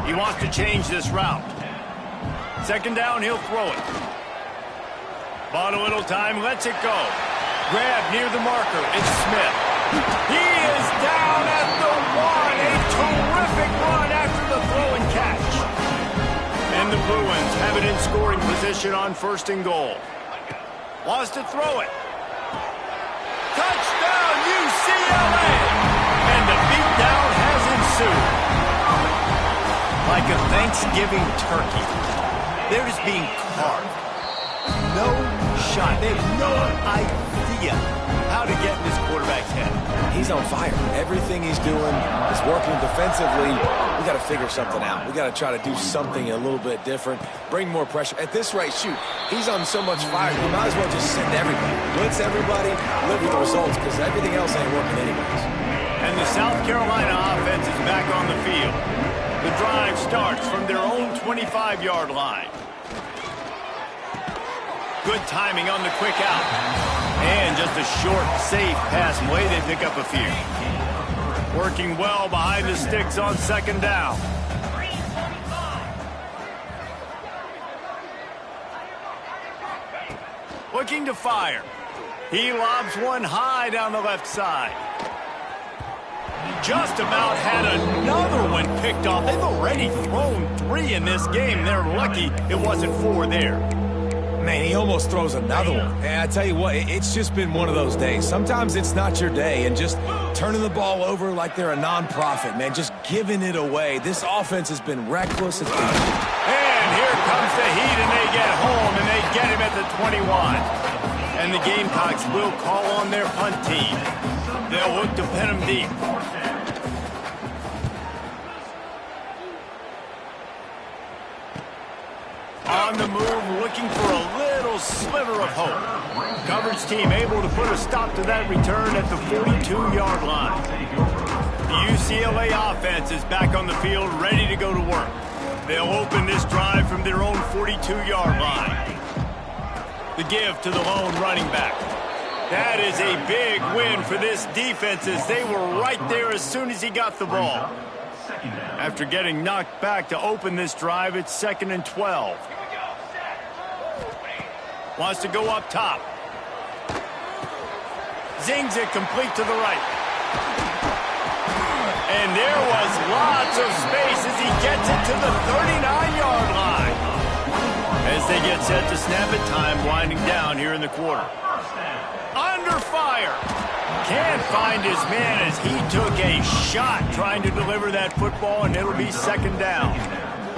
[SPEAKER 1] He wants to change this route. 2nd down, he'll throw it. Bought a little time, lets it go. Grab near the marker. It's Smith. He is down at the 1. A terrific run after the throw and catch. And the Bruins have it in scoring position on 1st and goal. Wants to throw it. Touchdown, UCLA! And the beatdown has ensued. Like a Thanksgiving turkey, they're just being carved. No shot. They have no idea idea how to get in this quarterback's head.
[SPEAKER 2] He's on fire. Everything he's doing is working defensively. We got to figure something out. We got to try to do something a little bit different, bring more pressure. At this rate, shoot, he's on so much fire, you might as well just send everybody. Blitz everybody, live with the results, because everything else ain't working anyways.
[SPEAKER 1] And the South Carolina offense is back on the field. The drive starts from their own 25-yard line. Good timing on the quick out. And just a short, safe pass play. They pick up a few. Working well behind the sticks on second down. Looking to fire. He lobs one high down the left side. Just about had another one picked off. They've already thrown 3 in this game. They're lucky it wasn't 4 there.
[SPEAKER 2] Man, he almost throws another one. And I tell you what, it's just been one of those days. Sometimes it's not your day, and just turning the ball over like they're a non-profit, man, just giving it away. This offense has been reckless. It's been...
[SPEAKER 1] And here comes the heat, and they get home, and they get him at the 21. And the Gamecocks will call on their punt team. They'll look to pin him deep. On the move, looking for a little sliver of hope. Coverage team able to put a stop to that return at the 42-yard line. The UCLA offense is back on the field, ready to go to work. They'll open this drive from their own 42-yard line. The give to the lone running back. That is a big win for this defense, as they were right there as soon as he got the ball. After getting knocked back to open this drive, it's 2nd and 12. Wants to go up top. Zings it complete to the right. And there was lots of space as he gets it to the 39-yard line. As they get set to snap it, time winding down here in the quarter. Under fire. Can't find his man as he took a shot trying to deliver that football, and it'll be 2nd down.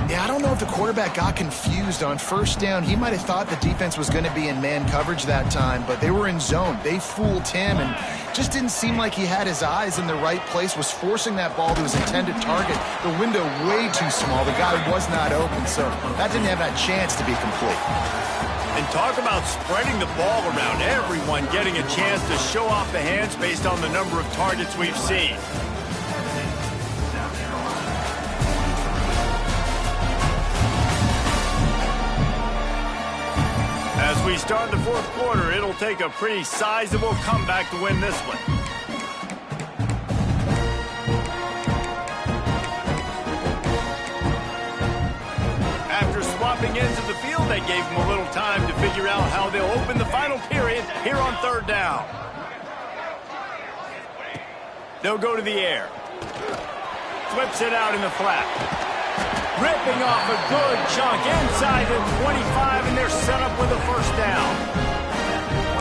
[SPEAKER 3] Yeah, I don't know if the quarterback got confused on first down. He might have thought the defense was going to be in man coverage that time, but they were in zone. They fooled him, and just didn't seem like he had his eyes in the right place, was forcing that ball to his intended target. The window way too small. The guy was not open, so that didn't have that chance to be complete.
[SPEAKER 1] And talk about spreading the ball around. Everyone getting a chance to show off the hands based on the number of targets we've seen. As we start the 4th quarter, it'll take a pretty sizable comeback to win this one. After swapping ends of the field, they gave them a little time to figure out how they'll open the final period here on 3rd down. They'll go to the air. Flips it out in the flat. Ripping off a good chunk inside the 25, and they're set up with a 1st down.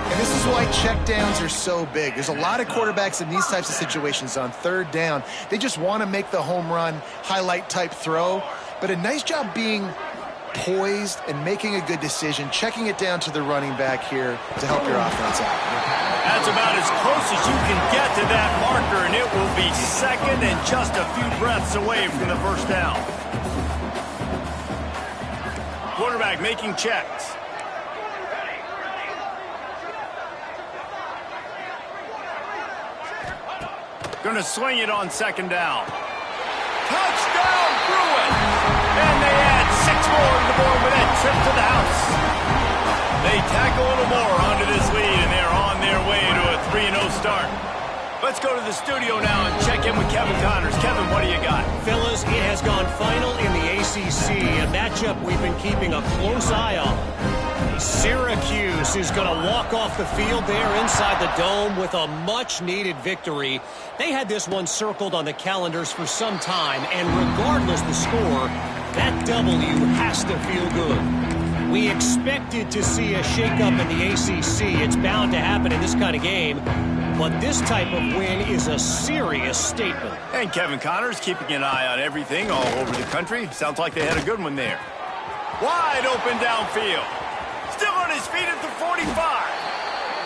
[SPEAKER 3] And this is why checkdowns are so big. There's a lot of quarterbacks in these types of situations on 3rd down. They just want to make the home run, highlight type throw. But a nice job being poised and making a good decision, checking it down to the running back here to help your offense out.
[SPEAKER 1] That's about as close as you can get to that marker, and it will be 2nd and just a few breaths away from the 1st down. Quarterback making checks. Gonna swing it on 2nd down. Touchdown, Bruin! And they add 6 more to the board with that trip to the house. They tack a little more onto this lead, and they're on their way to a 3-0 start. Let's go to the studio now and check in with Kevin Connors. Kevin, what do you got?
[SPEAKER 5] Fellas, it has gone final in the ACC, a matchup we've been keeping a close eye on. Syracuse is going to walk off the field there inside the dome with a much-needed victory. They had this one circled on the calendars for some time, and regardless the score, that W has to feel good. We expected to see a shakeup in the ACC. It's bound to happen in this kind of game. But this type of win is a serious statement.
[SPEAKER 1] And Kevin Connors keeping an eye on everything all over the country. Sounds like they had a good one there. Wide open downfield. Still on his feet at the 45.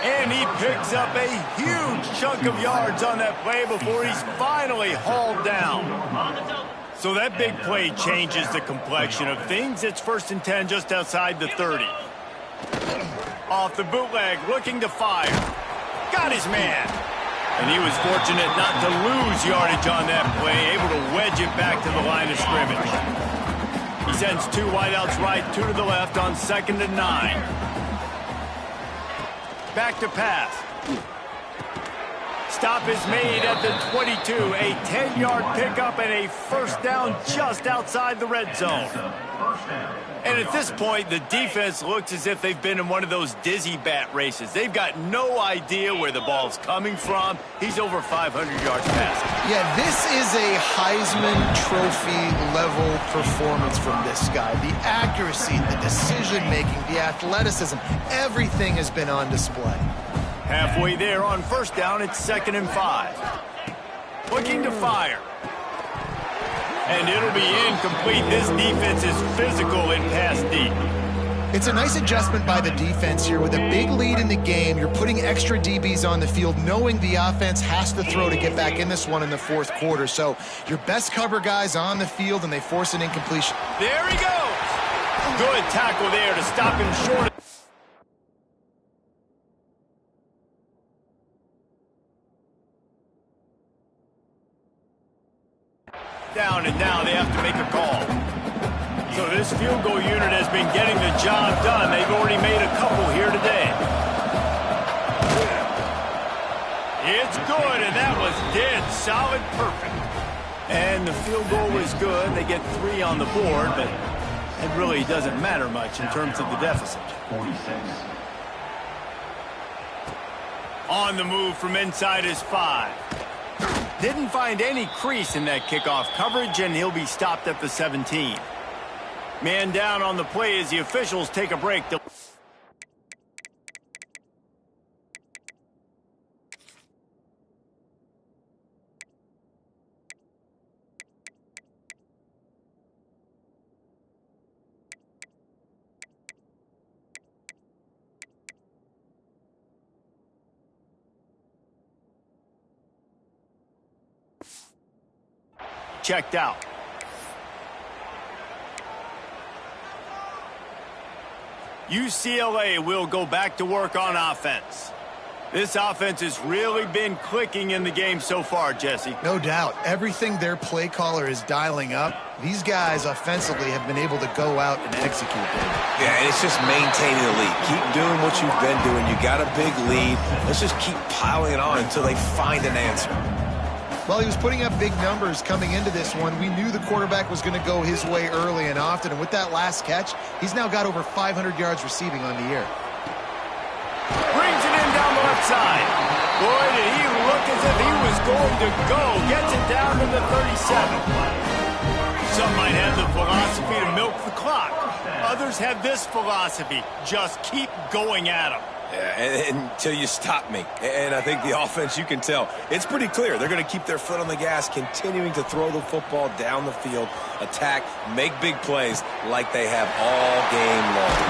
[SPEAKER 1] And he picks up a huge chunk of yards on that play before he's finally hauled down. So that big play changes the complexion of things. It's 1st and 10 just outside the 30. Off the bootleg, looking to fire. Got his man. And he was fortunate not to lose yardage on that play, able to wedge it back to the line of scrimmage. He sends 2 wideouts right, 2 to the left on 2nd and 9. Back to pass. Stop is made at the 22. A 10-yard pickup and a 1st down just outside the red zone. And at this point, the defense looks as if they've been in one of those dizzy bat races. They've got no idea where the ball's coming from. He's over 500 yards passing.
[SPEAKER 3] Yeah, this is a Heisman Trophy level performance from this guy. The accuracy, the decision-making, the athleticism, everything has been on display.
[SPEAKER 1] Halfway there on 1st down, it's 2nd and 5. Looking to fire. And it'll be incomplete. This defense is physical in pass deep.
[SPEAKER 3] It's a nice adjustment by the defense here. With a big lead in the game, you're putting extra DBs on the field, knowing the offense has to throw to get back in this one in the 4th quarter. So your best cover guys on the field, and they force an incompletion.
[SPEAKER 1] There he goes. Good tackle there to stop him short. Down, and now they have to make a call. So this field goal unit has been getting the job done. They've already made a couple here today. It's good, and that was dead solid perfect. And the field goal was good. They get 3 on the board, but it really doesn't matter much in terms of the deficit.
[SPEAKER 4] 46.
[SPEAKER 1] On the move from inside his 5. Didn't find any crease in that kickoff coverage, and he'll be stopped at the 17. Man down on the play as the officials take a break. Checked out. UCLA will go back to work on offense. This offense has really been clicking in the game so far, Jesse.
[SPEAKER 3] No doubt. Everything their play caller is dialing up, these guys offensively have been able to go out and execute.
[SPEAKER 2] Yeah, and it's just maintaining the lead. Keep doing what you've been doing. You got a big lead. Let's just keep piling it on until they find an answer.
[SPEAKER 3] Well, he was putting up big numbers coming into this one. We knew the quarterback was going to go his way early and often, and with that last catch, he's now got over 500 yards receiving on the year.
[SPEAKER 1] Brings it in down the left side. Boy, did he look as if he was going to go. Gets it down to the 37. Some might have the philosophy to milk the clock. Others have this philosophy: just keep going at them.
[SPEAKER 2] Yeah, until you stop me. And I think the offense, you can tell, it's pretty clear. They're going to keep their foot on the gas, continuing to throw the football down the field, attack, make big plays like they have all game long.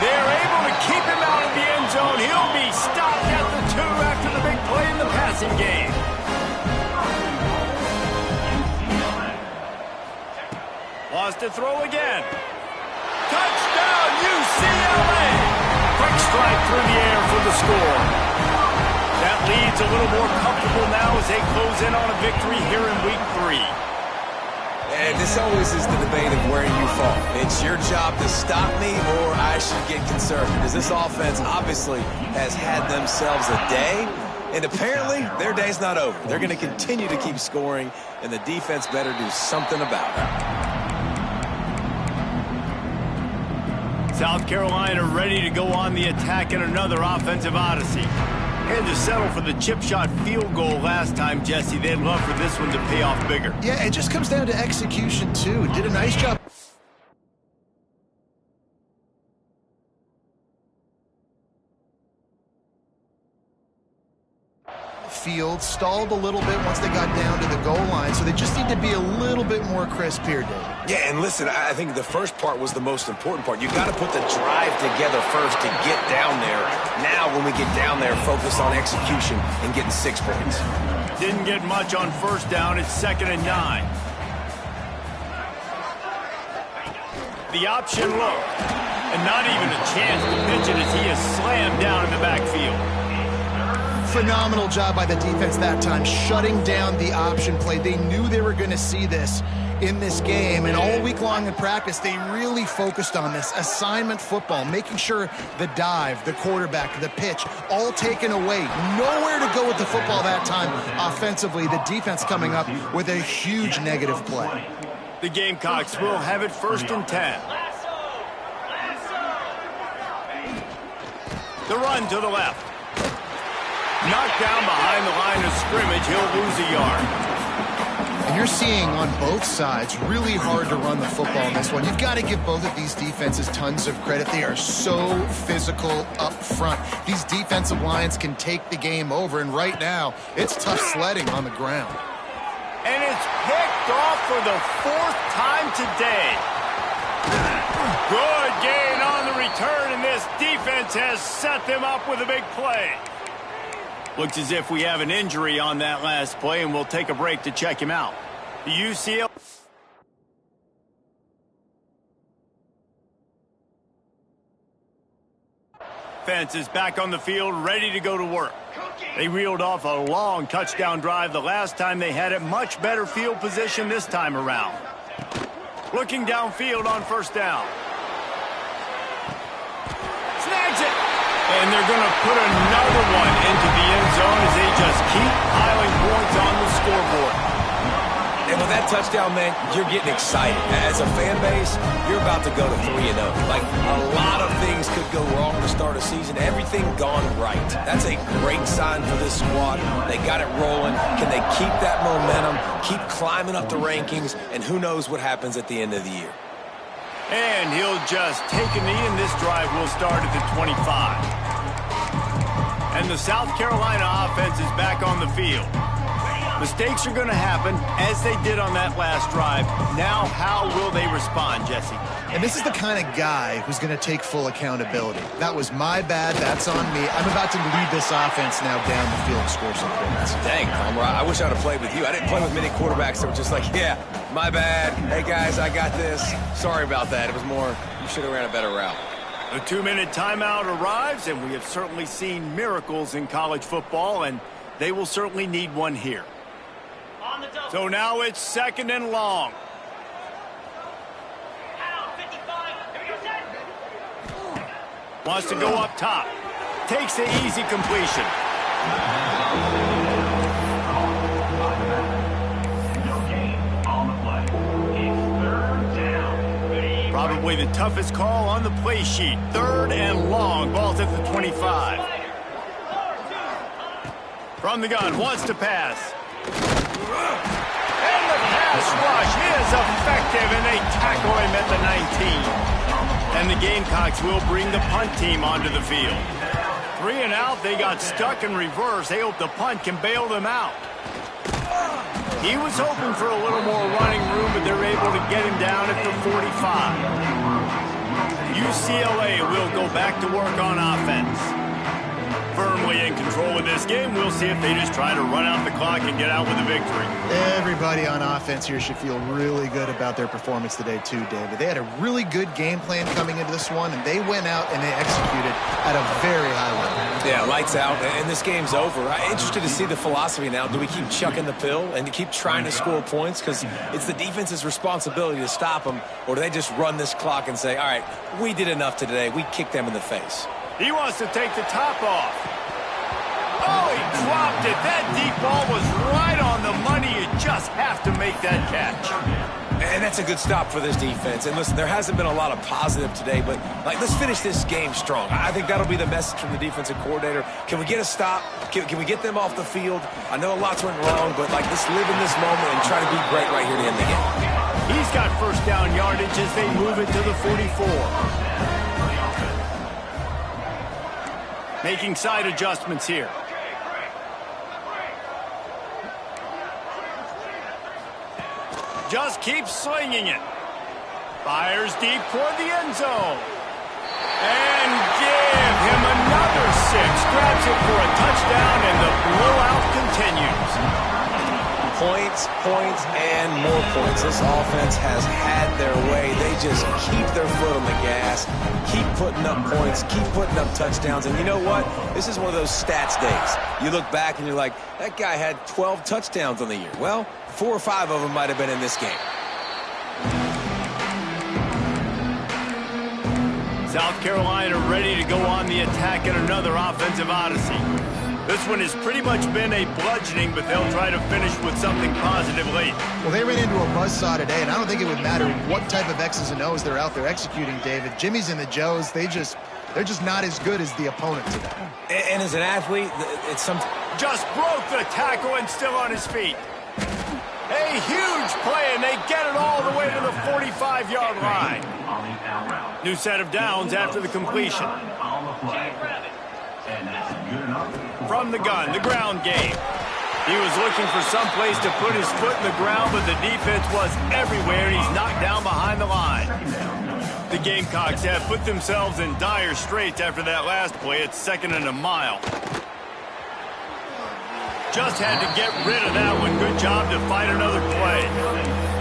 [SPEAKER 1] They're able to keep him out of the end zone. He'll be stopped at the 2 after the big play in the passing game. Lost to throw again. Touchdown, UCLA! Quick strike through the air for the score. That lead's a little more comfortable now as they close in on a victory here in week 3.
[SPEAKER 2] And this always is the debate of where you fall. It's your job to stop me, or I should get concerned, because this offense obviously has had themselves a day, and apparently their day's not over. They're going to continue to keep scoring, and the defense better do something about it.
[SPEAKER 1] South Carolina ready to go on the attack in another offensive odyssey. Had to settle for the chip shot field goal last time, Jesse. They'd love for this one to pay off bigger.
[SPEAKER 3] Yeah, it just comes down to execution, too. Did a nice job. field, stalled a little bit once they got down to the goal line, so they just need to be a little bit more crisp here, David.
[SPEAKER 2] Yeah, and listen, I think the first part was the most important part. You got to put the drive together first to get down there. Now, when we get down there, focus on execution and getting 6 points.
[SPEAKER 1] Didn't get much on first down. It's 2nd and 9. The option look. And not even a chance to pitch it as he is slammed down in the backfield.
[SPEAKER 3] Phenomenal job by the defense that time, shutting down the option play. They knew they were going to see this in this game, and all week long in practice, they really focused on this assignment football, making sure the dive, the quarterback, the pitch, all taken away. Nowhere to go with the football that time offensively. The defense coming up with a huge negative play.
[SPEAKER 1] The Gamecocks will have it 1st and 10. The run to the left. Knocked down behind the line of scrimmage. He'll lose a yard.
[SPEAKER 3] And you're seeing on both sides really hard to run the football in this one. You've got to give both of these defenses tons of credit. They are so physical up front. These defensive lines can take the game over, and right now, it's tough sledding on the ground.
[SPEAKER 1] And it's picked off for the 4th time today. Good gain on the return, and this defense has set them up with a big play. Looks as if we have an injury on that last play, and we'll take a break to check him out. The UCLA defense is back on the field, ready to go to work. They reeled off a long touchdown drive the last time they had it. Much better field position this time around. Looking downfield on 1st down. Snags it! And they're going to put another one into the end zone as they just keep piling points on the scoreboard.
[SPEAKER 2] And with that touchdown, man, you're getting excited. As a fan base, you're about to go to 3-0. Like, a lot of things could go wrong to start a season. Everything gone right. That's a great sign for this squad. They got it rolling. Can they keep that momentum, keep climbing up the rankings, and who knows what happens at the end of the year.
[SPEAKER 1] And he'll just take a knee, and this drive will start at the 25. And the South Carolina offense is back on the field. Mistakes are going to happen, as they did on that last drive. Now, how will they respond, Jesse?
[SPEAKER 3] And this is the kind of guy who's going to take full accountability. That was my bad. That's on me. I'm about to lead this offense now down the field and score some points.
[SPEAKER 2] Dang, Palmer, I wish I would have played with you. I didn't play with many quarterbacks that were just like, yeah, my bad. Hey, guys, I got this. Sorry about that. It was more, you should have ran a better route.
[SPEAKER 1] The 2-minute timeout arrives, and we have certainly seen miracles in college football, and they will certainly need one here. So now it's 2nd and long. Wants to go up top. Takes the easy completion. Probably the toughest call on the play sheet. 3rd and long. Ball's at the 25. From the gun, wants to pass. And the pass rush is effective, and they tackle him at the 19. And the Gamecocks will bring the punt team onto the field. 3 and out, they got stuck in reverse. They hope the punt can bail them out. He was hoping for a little more running room, but they're able to get him down at the 45. UCLA will go back to work on offense. Firmly in control of this game. We'll see if they just try to run out the clock and get out with a victory.
[SPEAKER 3] Everybody on offense here should feel really good about their performance today too, David. They had a really good game plan coming into this one, and they went out and they executed at a very high level.
[SPEAKER 2] Yeah, lights out, and this game's over. I'm interested to see the philosophy now. Do we keep chucking the pill and to keep trying to score points? Because it's the defense's responsibility to stop them, or do they just run this clock and say, all right, we did enough today. We kicked them in the face.
[SPEAKER 1] He wants to take the top off. Oh, he dropped it. That deep ball was right on the money. You just have to make that catch.
[SPEAKER 2] And that's a good stop for this defense. And listen, there hasn't been a lot of positive today, but let's finish this game strong. I think that'll be the message from the defensive coordinator. Can we get a stop? Can we get them off the field? I know lots went wrong, but let's live in this moment and try to be great right here to end the game.
[SPEAKER 1] He's got first down yardage as they move it to the 44. Making side adjustments here. Just keeps slinging it. Fires deep toward the end zone. And give him another 6. Grabs it for a touchdown, and the blowout continues.
[SPEAKER 2] Points, points, and more points. This offense has had their way. They just keep their foot on the gas, keep putting up points, keep putting up touchdowns. And you know what? This is one of those stats days. You look back and you're like, that guy had 12 touchdowns on the year. Well, 4 or 5 of them might have been in this game.
[SPEAKER 1] South Carolina ready to go on the attack in another offensive odyssey. This one has pretty much been a bludgeoning, but they'll try to finish with something positive late.
[SPEAKER 3] Well, they ran into a buzzsaw today, and I don't think it would matter what type of X's and O's they're out there executing, David. Jimmy's and the Joes, they're just not as good as the opponent today.
[SPEAKER 2] And as an athlete, it's something.
[SPEAKER 1] Just broke the tackle and still on his feet. A huge play, and they get it all the way to the 45-yard line. New set of downs after the completion. From the gun, the ground game. He was looking for some place to put his foot in the ground, but the defense was everywhere, and he's knocked down behind the line. The Gamecocks have put themselves in dire straits after that last play. It's 2nd and a mile. Just had to get rid of that one. Good job to fight another play.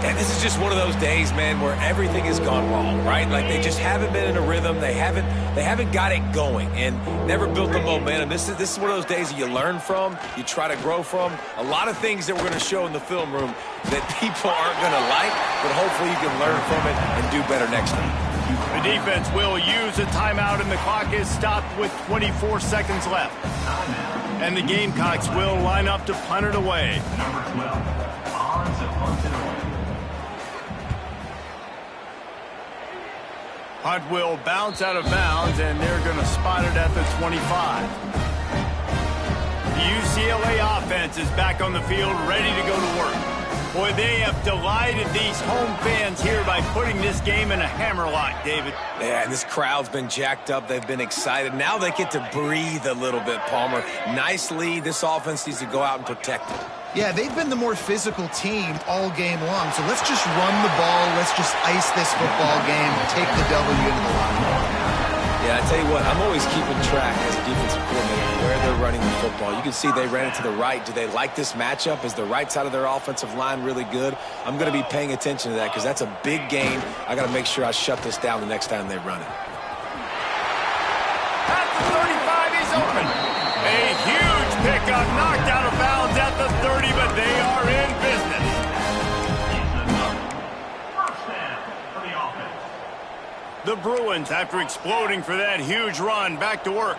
[SPEAKER 2] And this is just one of those days, man, where everything has gone wrong, right? Like they just haven't been in a rhythm. They haven't got it going and never built the momentum. This is one of those days that you learn from, you try to grow from. A lot of things that we're going to show in the film room that people aren't going to like, but hopefully you can learn from it and do better next time.
[SPEAKER 1] The defense will use a timeout, and the clock is stopped with 24 seconds left. And the Gamecocks will line up to punt it away.
[SPEAKER 4] Number 12, on to punt it away.
[SPEAKER 1] Punt will bounce out of bounds, and they're going to spot it at the 25. The UCLA offense is back on the field, ready to go to work. Boy, they have delighted these home fans here by putting this game in a hammerlock, David.
[SPEAKER 2] Yeah, and this crowd's been jacked up. They've been excited. Now they get to breathe a little bit, Palmer. Nice lead. This offense needs to go out and protect it.
[SPEAKER 3] Yeah, they've been the more physical team all game long. So let's just run the ball. Let's just ice this football game, take the W into the line.
[SPEAKER 2] Yeah, I tell you what, I'm always keeping track as a defensive coordinator where they're running the football. You can see they ran it to the right. Do they like this matchup? Is the right side of their offensive line really good? I'm going to be paying attention to that because that's a big game. I got to make sure I shut this down the next time they run it.
[SPEAKER 1] At the 35, he's open. A huge pickup, knocked out of bounds at the 30, but they are in business.
[SPEAKER 4] First down for the offense.
[SPEAKER 1] The Bruins, after exploding for that huge run, back to work.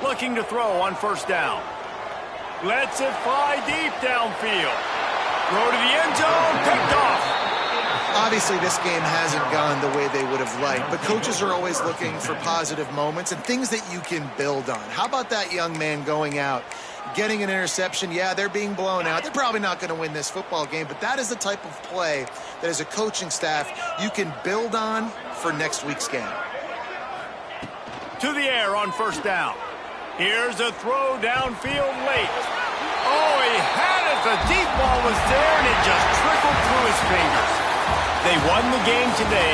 [SPEAKER 1] Looking to throw on first down. Lets it fly deep downfield. Throw to the end zone, picked off.
[SPEAKER 3] Obviously, this game hasn't gone the way they would have liked, but coaches are always looking for positive moments and things that you can build on. How about that young man going out, getting an interception? Yeah, they're being blown out. They're probably not going to win this football game, but that is the type of play that as a coaching staff you can build on for next week's game.
[SPEAKER 1] To the air on first down. Here's a throw downfield late. Oh, he had it. The deep ball was there, and it just trickled through his fingers. They won the game today.